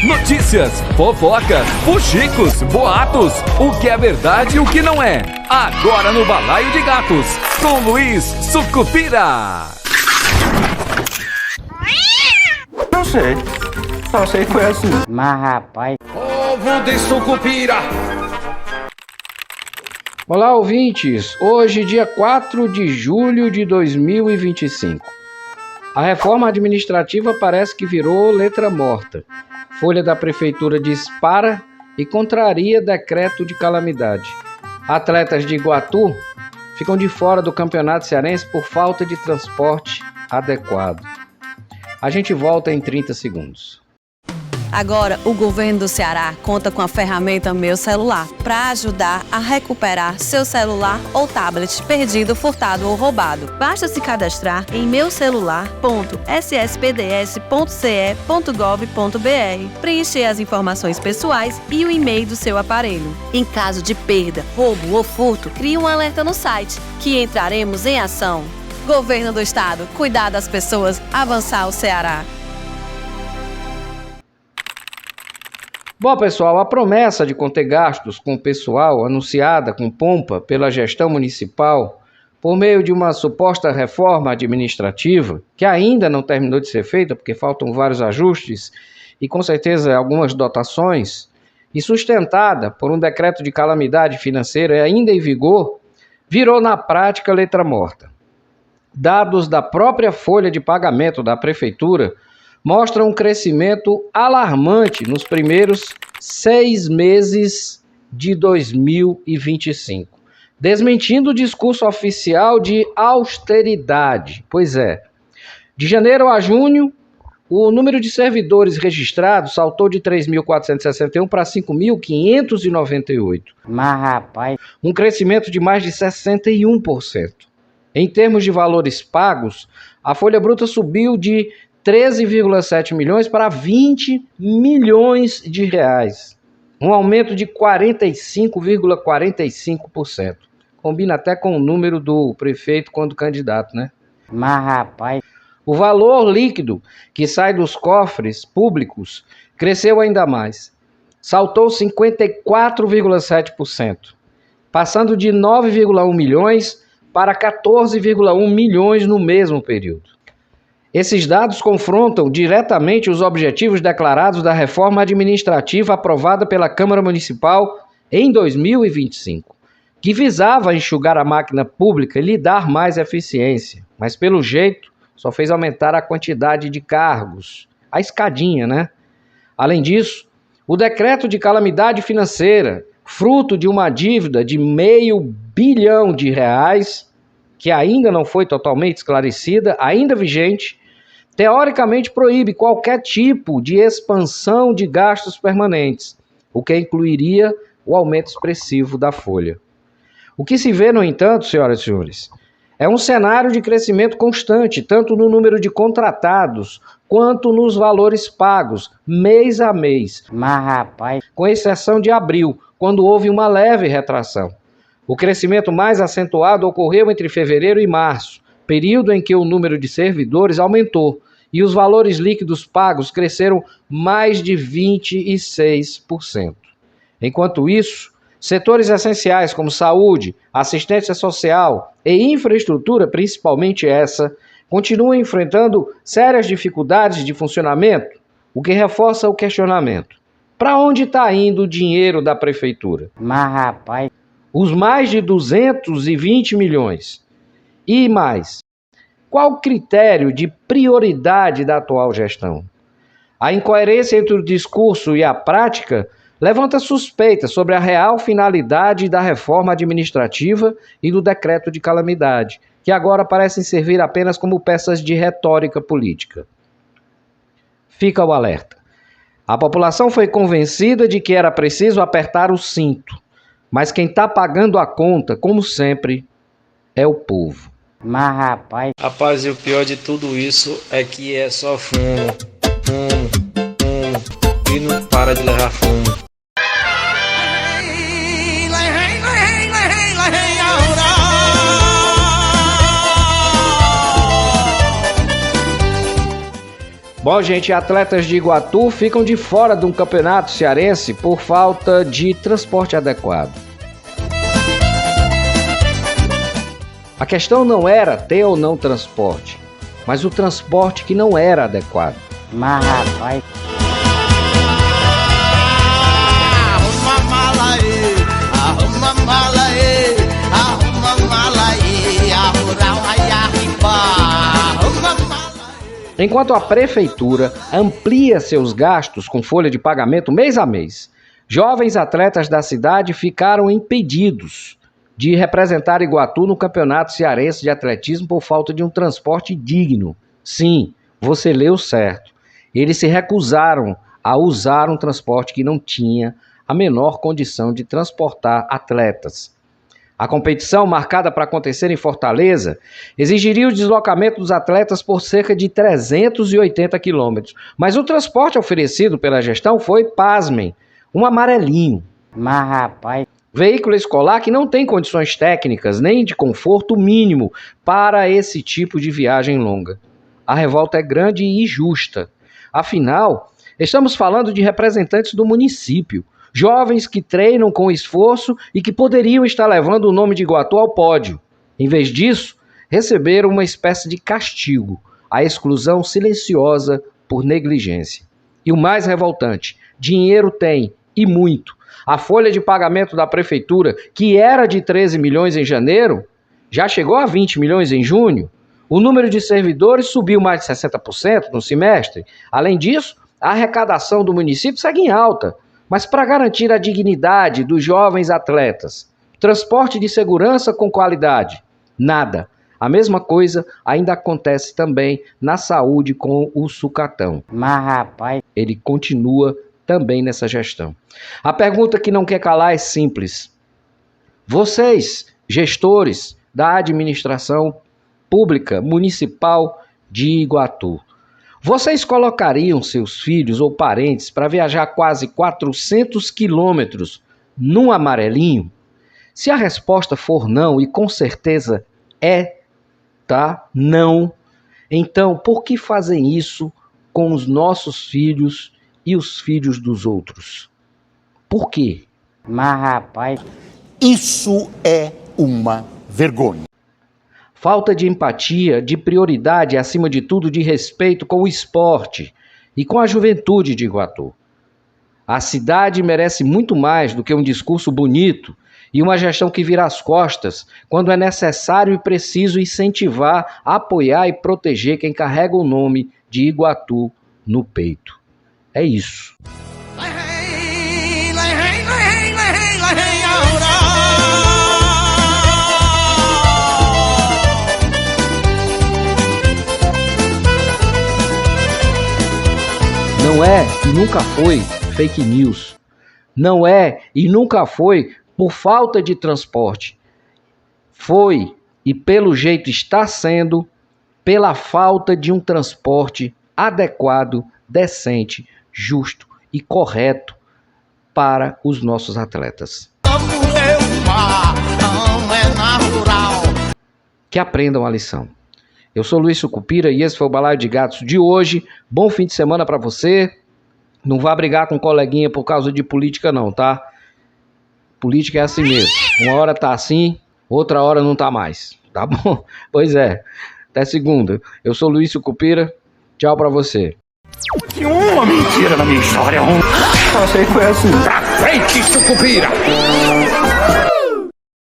Notícias, fofocas, fuxicos, boatos, o que é verdade e o que não é. Agora no Balaio de Gatos, com Luiz Sucupira. Não sei, só sei que foi assim. Mas rapaz... Povo de Sucupira. Olá, ouvintes! Hoje, dia 4 de julho de 2025. A reforma administrativa parece que virou letra morta. Folha da Prefeitura dispara e contraria decreto de calamidade. Atletas de Iguatu ficam de fora do Campeonato Cearense por falta de transporte adequado. A gente volta em 30 segundos. Agora, o governo do Ceará conta com a ferramenta Meu Celular para ajudar a recuperar seu celular ou tablet perdido, furtado ou roubado. Basta se cadastrar em meucelular.sspds.ce.gov.br, preencher as informações pessoais e o e-mail do seu aparelho. Em caso de perda, roubo ou furto, crie um alerta no site, que entraremos em ação. Governo do Estado, cuidar das pessoas, avançar o Ceará. Bom, pessoal, a promessa de conter gastos com o pessoal, anunciada com pompa pela gestão municipal, por meio de uma suposta reforma administrativa, que ainda não terminou de ser feita, porque faltam vários ajustes e, com certeza, algumas dotações, e sustentada por um decreto de calamidade financeira ainda em vigor, virou na prática letra morta. Dados da própria folha de pagamento da Prefeitura mostram um crescimento alarmante nos primeiros 6 meses de 2025, desmentindo o discurso oficial de austeridade. Pois é, de janeiro a junho, o número de servidores registrados saltou de 3.461 para 5.598. Mas rapaz... Um crescimento de mais de 61%. Em termos de valores pagos, a folha bruta subiu de 13,7 milhões para 20 milhões de reais. Um aumento de 45,45%. Combina até com o número do prefeito quando candidato, né? Mas rapaz... O valor líquido que sai dos cofres públicos cresceu ainda mais. Saltou 54,7%, passando de 9,1 milhões para 14,1 milhões no mesmo período. Esses dados confrontam diretamente os objetivos declarados da reforma administrativa aprovada pela Câmara Municipal em 2025, que visava enxugar a máquina pública e lhe dar mais eficiência, mas pelo jeito só fez aumentar a quantidade de cargos, a escadinha, né? Além disso, o decreto de calamidade financeira, fruto de uma dívida de R$500 bilhão, que ainda não foi totalmente esclarecida, ainda vigente, teoricamente proíbe qualquer tipo de expansão de gastos permanentes, o que incluiria o aumento expressivo da folha. O que se vê, no entanto, senhoras e senhores, é um cenário de crescimento constante, tanto no número de contratados, quanto nos valores pagos, mês a mês. Mas rapaz... Com exceção de abril, quando houve uma leve retração. O crescimento mais acentuado ocorreu entre fevereiro e março, período em que o número de servidores aumentou e os valores líquidos pagos cresceram mais de 26%. Enquanto isso, setores essenciais como saúde, assistência social e infraestrutura, principalmente essa, continuam enfrentando sérias dificuldades de funcionamento, o que reforça o questionamento. Para onde está indo o dinheiro da Prefeitura? Mas rapaz... Os mais de 220 milhões. E mais, qual o critério de prioridade da atual gestão? A incoerência entre o discurso e a prática levanta suspeitas sobre a real finalidade da reforma administrativa e do decreto de calamidade, que agora parecem servir apenas como peças de retórica política. Fica o alerta. A população foi convencida de que era preciso apertar o cinto, mas quem está pagando a conta, como sempre, é o povo. Mas rapaz... Rapaz, e o pior de tudo isso é que é só fumo, fumo, fumo, e não para de levar fumo. Bom, gente, atletas de Iguatu ficam de fora de um campeonato cearense por falta de transporte adequado. A questão não era ter ou não transporte, mas o transporte que não era adequado. Mas rapaz, enquanto a prefeitura amplia seus gastos com folha de pagamento mês a mês, jovens atletas da cidade ficaram impedidos de representar Iguatu no Campeonato Cearense de Atletismo por falta de um transporte digno. Sim, você leu certo. Eles se recusaram a usar um transporte que não tinha a menor condição de transportar atletas. A competição, marcada para acontecer em Fortaleza, exigiria o deslocamento dos atletas por cerca de 380 quilômetros. Mas o transporte oferecido pela gestão foi, pasmem, um amarelinho. mas rapaz, Veículo escolar que não tem condições técnicas nem de conforto mínimo para esse tipo de viagem longa. A revolta é grande e justa. Afinal, estamos falando de representantes do município, jovens que treinam com esforço e que poderiam estar levando o nome de Iguatu ao pódio. Em vez disso, receberam uma espécie de castigo, a exclusão silenciosa por negligência. E o mais revoltante, dinheiro tem, e muito. A folha de pagamento da prefeitura, que era de 13 milhões em janeiro, já chegou a 20 milhões em junho. O número de servidores subiu mais de 60% no semestre. Além disso, a arrecadação do município segue em alta. Mas para garantir a dignidade dos jovens atletas, transporte de segurança com qualidade, nada. A mesma coisa ainda acontece também na saúde com o sucatão. mas rapaz, Ele continua também nessa gestão. A pergunta que não quer calar é simples. Vocês, gestores da administração pública municipal de Iguatu, vocês colocariam seus filhos ou parentes para viajar quase 400 quilômetros num amarelinho? Se a resposta for não, e com certeza é, tá? Não. Então, por que fazem isso com os nossos filhos e os filhos dos outros? Por quê? mas rapaz, Isso é uma vergonha. Falta de empatia, de prioridade e, acima de tudo, de respeito com o esporte e com a juventude de Iguatu. A cidade merece muito mais do que um discurso bonito e uma gestão que vira as costas quando é necessário e preciso incentivar, apoiar e proteger quem carrega o nome de Iguatu no peito. É isso. Não é e nunca foi fake news. Não é e nunca foi por falta de transporte. Foi e pelo jeito está sendo pela falta de um transporte adequado, decente, justo e correto para os nossos atletas. Que aprendam a lição. Eu sou Luiz Sucupira e esse foi o Balaio de Gatos de hoje. Bom fim de semana para você. Não vá brigar com um coleguinha por causa de política não, tá? Política é assim mesmo. Uma hora tá assim, outra hora não tá mais. Tá bom? Pois é. Até segunda. Eu sou Luiz Sucupira. Tchau pra você. Tinha uma mentira na minha história. Só sei que foi assim. Pra frente, Sucupira!